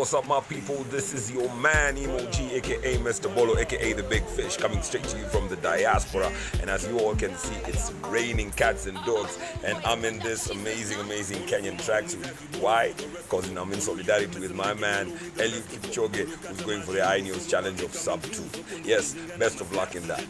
What's up, my people? This is your man, Emoji, aka Mr. Bolo, aka the Big Fish, coming straight to you from the diaspora. And as you all can see, it's raining cats and dogs, and I'm in this amazing Kenyan tracksuit. Why? Because I'm in solidarity with my man, Eliud Kipchoge, who's going for the INEOS challenge of sub 2. Yes, best of luck in that.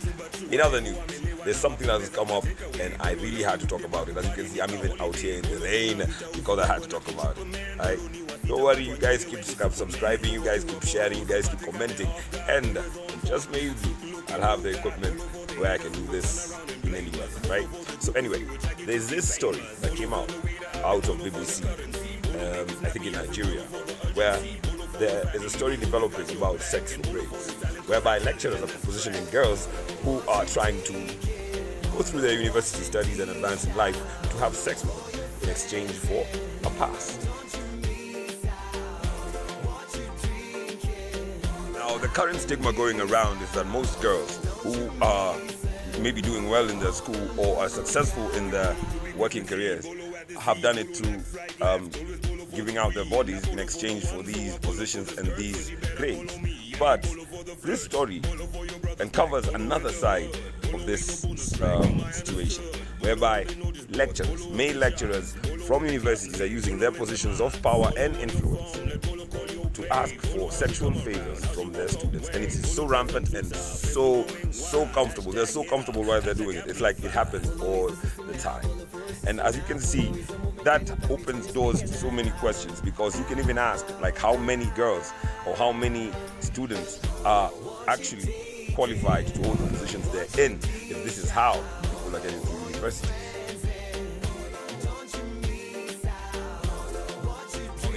In other news, there's something that has come up, and I really had to talk about it. As you can see, I'm even out here in the rain because I had to talk about it. Right? Don't worry, you guys keep subscribing, you guys keep sharing, you guys keep commenting, and just maybe I'll have the equipment where I can do this in any weather, right? So anyway, there's this story that came out of BBC, I think in Nigeria, where there is a story developing about sex for grades, whereby lecturers are positioning girls who are trying to go through their university studies and advance in life to have sex with them in exchange for a pass. Now, the current stigma going around is that most girls who are maybe doing well in their school or are successful in their working careers have done it through giving out their bodies in exchange for these positions and these grades. But this story uncovers another side of this situation, whereby lecturers, male lecturers from universities are using their positions of power and influence to ask for sexual favors from their students, and it is so rampant and so comfortable. They're so comfortable while they're doing it. It's like it happens all the time. And as you can see, that opens doors to so many questions, because you can even ask, like, how many girls or how many students are actually qualified to hold the positions they're in if this is how people are getting through university.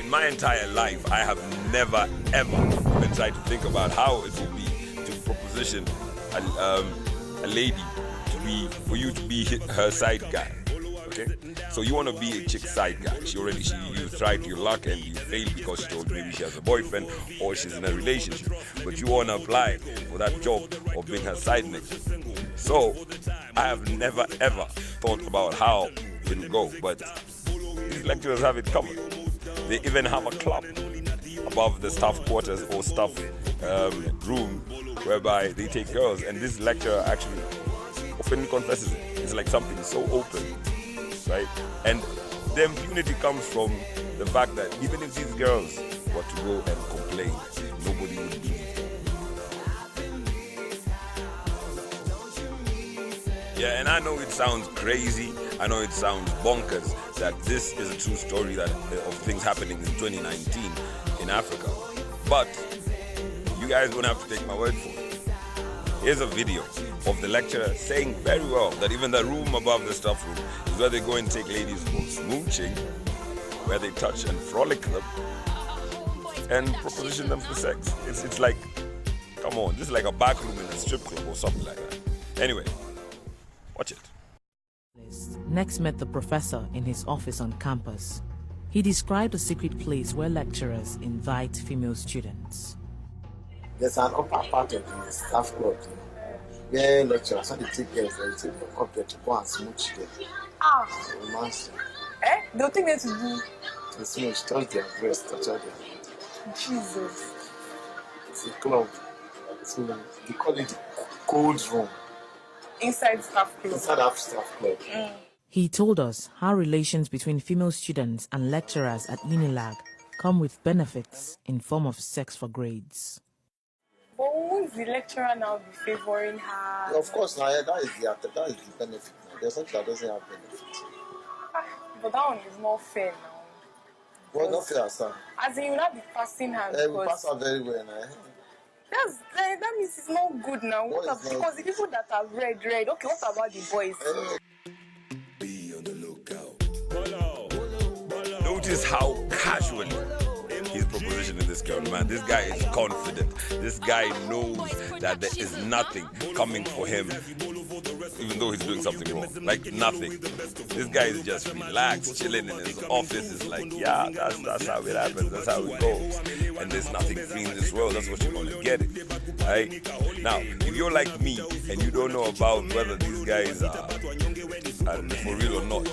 My entire life, I have never ever even tried to think about how it would be to proposition a lady for you to be her side guy. Okay, so you want to be a chick's side guy. You tried your luck and you failed because she told maybe she has a boyfriend or she's in a relationship, but you want to apply for that job of being her side nigga. So I have never ever thought about how it will go, but these lecturers have it covered. They even have a club above the staff quarters or staff room whereby they take girls, and this lecturer actually openly confesses it. It's like something so open, right? And the impunity comes from the fact that even if these girls were to go and complain, nobody would believe them. Yeah, and I know it sounds crazy, I know it sounds bonkers that this is a true story of things happening in 2019 in Africa, but you guys don't have to take my word for it. Here's a video of the lecturer saying very well that even the room above the staff room is where they go and take ladies for smooching, where they touch and frolic them and proposition them for sex. It's like, come on, this is like a back room in a strip club or something like that. Anyway, watch it. Next met the professor in his office on campus. He described a secret place where lecturers invite female students. There's an upper part of the staff club where lecturers, when they take girls, they take them up there to go and smooch them. Romance. They'll take them to do? To smooch, touch their breasts, touch their body. Jesus. It's a club. So they call it cold room. Inside staff club? Inside our staff club. He told us how relations between female students and lecturers at Unilag come with benefits in form of sex for grades. But won't the lecturer now be favoring her? Yeah, of course, now that is the benefit. There's something that doesn't have benefit. But that one is not fair now. Well, not fair, sir. As in, you will not be passing her. We pass her very well now. That means it's not good now. Because the people that have read. Okay, what about the boys? Be on the lookout. Notice how casually he's propositioning this girl, man. This guy is confident. This guy knows that there is nothing coming for him, even though he's doing something wrong. Like nothing. This guy is just relaxed, chilling in his office. It's like, yeah, that's how it happens. That's how it goes. And there's nothing free in this world. That's what you're gonna get it. Right? Now, if you're like me and you don't know about whether these guys are for real or not,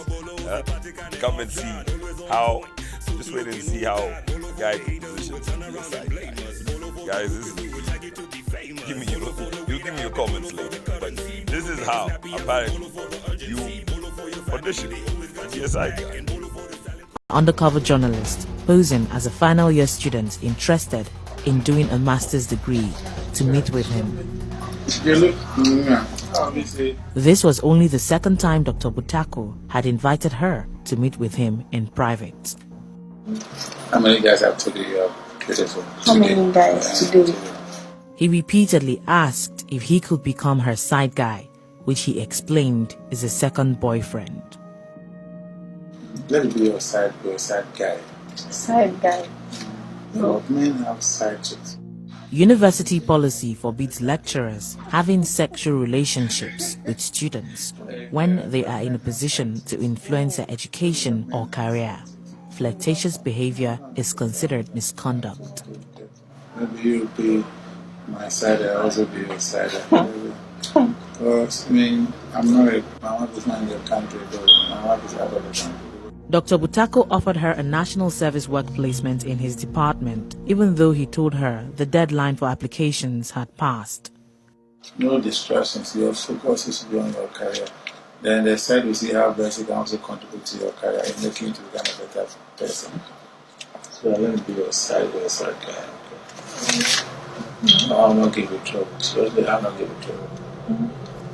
come and see how. Just wait and see how guy position to be a side guy. Guys, this is give me give me your comments later. But this is how apparently you audition to be a side guy. Undercover journalist posing as a final year student interested in doing a master's degree to meet with him. This was only the second time Dr. Butako had invited her to meet with him in private. How many guys have today? How many guys today? He repeatedly asked if he could become her side guy, which he explained is a second boyfriend. Let me be your side guy. Side guy. No, men have side chicks. University policy forbids lecturers having sexual relationships with students when they are in a position to influence their education or career. Flirtatious behavior is considered misconduct. Maybe you'll be my side, I'll also be your side. Because, I mean, I'm married. My wife is not in the country, though. My wife is out of the country. Dr. Butako offered her a national service work placement in his department, even though he told her the deadline for applications had passed. No distractions. Your focus is to be on your career. Then they said we see how best you can also contribute to your career and make you into become a better person. So let me be your side guy. Okay? No, I'll not give you trouble. Seriously, I'll not give you trouble.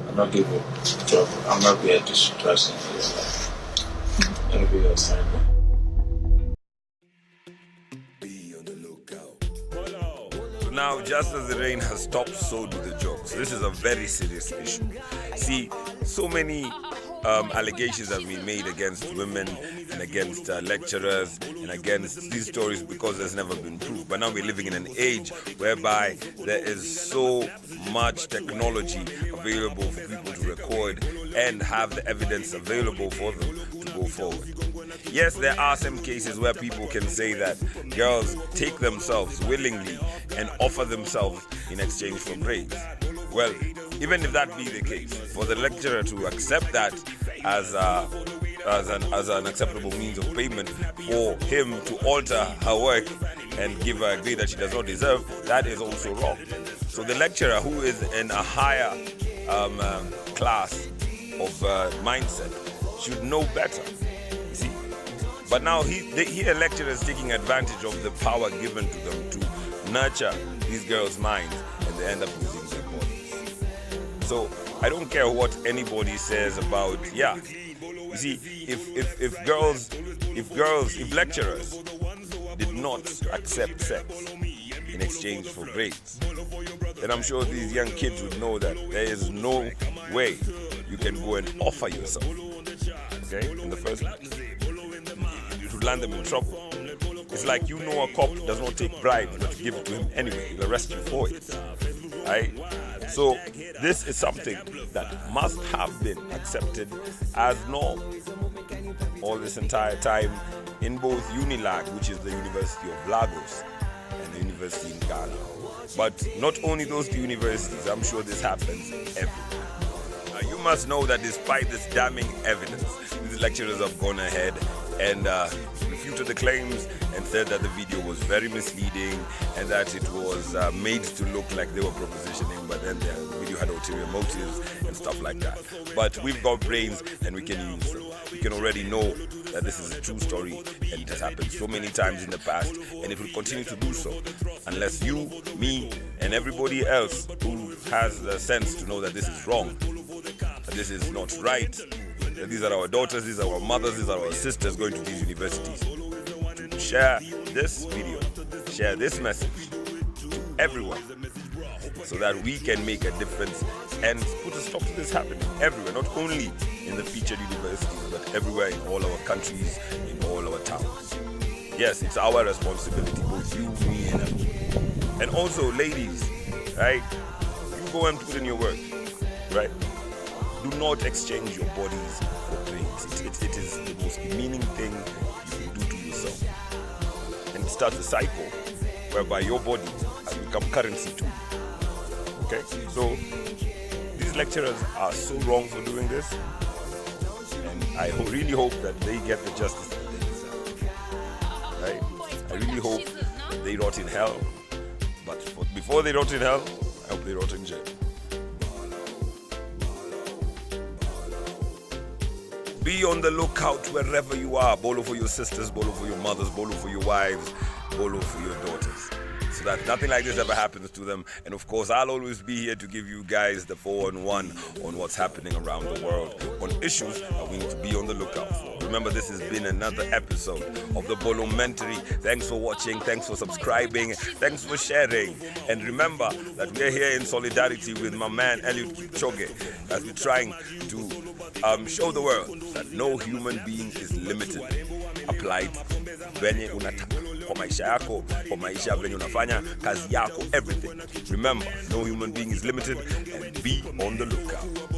I'll not give you trouble. I'll not be a distraction in your life. Let me be your side guy. Be on the lookout. So now, just as the rain has stopped, so do the jokes. This is a very serious issue. See, so many allegations have been made against women and against lecturers and against these stories because there's never been proof. But now we're living in an age whereby there is so much technology available for people to record and have the evidence available for them to go forward. Yes, there are some cases where people can say that girls take themselves willingly and offer themselves in exchange for grades. Well, even if that be the case, for the lecturer to accept that as an acceptable means of payment for him to alter her work and give her a grade that she does not deserve, that is also wrong. So the lecturer, who is in a higher class of mindset, should know better. You see? But now here lecturers taking advantage of the power given to them to nurture these girls' minds, and they end up losing their bodies. So I don't care what anybody says about, you see, if lecturers did not accept sex in exchange for grades, then I'm sure these young kids would know that there is no way you can go and offer yourself, okay, in the first place. It would land them in trouble. It's like, you know, a cop does not take bribes, but you give it to him anyway. He'll arrest you for it, right? So this is something that must have been accepted as norm all this entire time in both UNILAG, which is the University of Lagos, and the University in Ghana. But not only those two universities, I'm sure this happens everywhere. Now, you must know that despite this damning evidence, these lecturers have gone ahead and refuted the claims and said that the video was very misleading and that it was made to look like they were propositioning, but then the video had ulterior motives and stuff like that. But we've got brains and we can use them. We can already know that this is a true story and it has happened so many times in the past, and it will continue to do so unless you, me, and everybody else who has the sense to know that this is wrong, that this is not right, that these are our daughters, these are our mothers, these are our sisters going to these universities, to share this video, share this message to everyone so that we can make a difference and put a stop to this happening everywhere, not only in the featured universities, but everywhere in all our countries, in all our towns. Yes, it's our responsibility, both you, me, and everyone. And also, ladies, right? You go and put in your work, right? Do not exchange your bodies for grades. It is the most demeaning thing you can do to yourself. And it starts a cycle whereby your body has become currency too. Okay? So these lecturers are so wrong for doing this. And I really hope that they get the justice that they deserve. Right? I really hope they rot in hell. But before they rot in hell, I hope they rot in jail. Be on the lookout wherever you are. Bolo for your sisters, bolo for your mothers, bolo for your wives, bolo for your daughters. So that nothing like this ever happens to them. And of course, I'll always be here to give you guys the 4-on-1 on what's happening around the world, on issues that we need to be on the lookout for. Remember, this has been another episode of the Bolomentary. Thanks for watching, thanks for subscribing, thanks for sharing. And remember that we're here in solidarity with my man Eliud Kipchoge as we're trying to show the world that no human being is limited. Applied venye unataka kwa maisha yako, kwa maisha venye unafanya kazi yako, everything. Remember, no human being is limited, and be on the lookout.